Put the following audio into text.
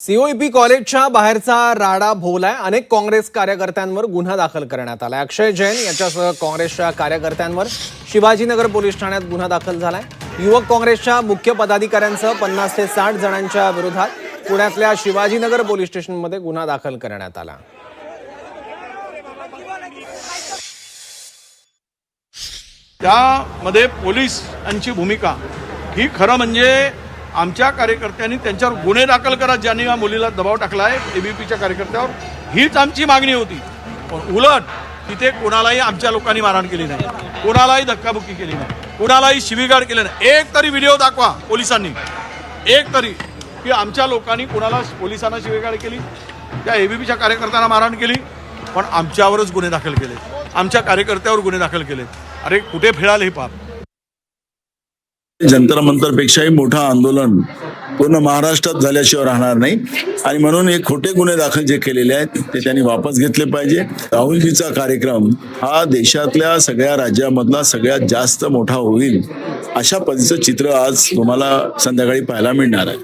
COEP कॉलेजच्या बाहेरचा राडा भोवलाय। अनेक काँग्रेस कार्यकर्त्यांवर गुन्हा दाखल करण्यात आलाय। अक्षय जैन यांच्यासह काँग्रेसच्या कार्यकर्त्यांवर शिवाजीनगर पोलीस ठाण्यात गुन्हा दाखल झालाय। युवक काँग्रेसच्या मुख्य पदाधिकाऱ्यांसह 50 ते 60 जणांच्या विरोधात पुण्यातल्या शिवाजीनगर पोलीस स्टेशनमध्ये गुन्हा दाखल करण्यात आला। त्यामध्ये पोलिसांची भूमिका ही खरं म्हणजे आमच्या कार्यकर्त्यांनी त्यांच्यावर गुन्हे दाखल करा, ज्यांनी या मुलीला दबाव टाकलाय एबीपीच्या कार्यकर्त्यावर, हीच आमची मागणी होती। पण उलट तिथे कोणालाही आमच्या लोकांनी मारहाण केली नाही, कोणालाही धक्काबुक्की केली नाही, कोणालाही शिवीगाळ केली नाही। एक तरी व्हिडिओ दाखवा पोलिसांनी, एक तरी की आमच्या लोकांनी कोणाला पोलिसांना शिवीगाळ केली, त्या एबीपीच्या कार्यकर्त्यांना मारहाण केली, पण आमच्यावरच गुन्हे दाखल केले, आमच्या कार्यकर्त्यावर गुन्हे दाखल केले। अरे कुठे फिराल हे पाप? जंतर मंतर पेक्षाही मोठं आंदोलन पूर्ण महाराष्ट्रात झाल्याशिवाय राहणार नाही आणि म्हणून हे खोटे गुन्हे दाखल जे केलेले आहेत ते त्यांनी वापस घेतले पाहिजे। राहुलजीचा कार्यक्रम हा देशातल्या सगळ्या राज्यामधला सगळ्यात जास्त मोठा होईल अशा पद्धतीचं चित्र आज तुम्हाला संध्याकाळी पाहायला मिळणार आहे।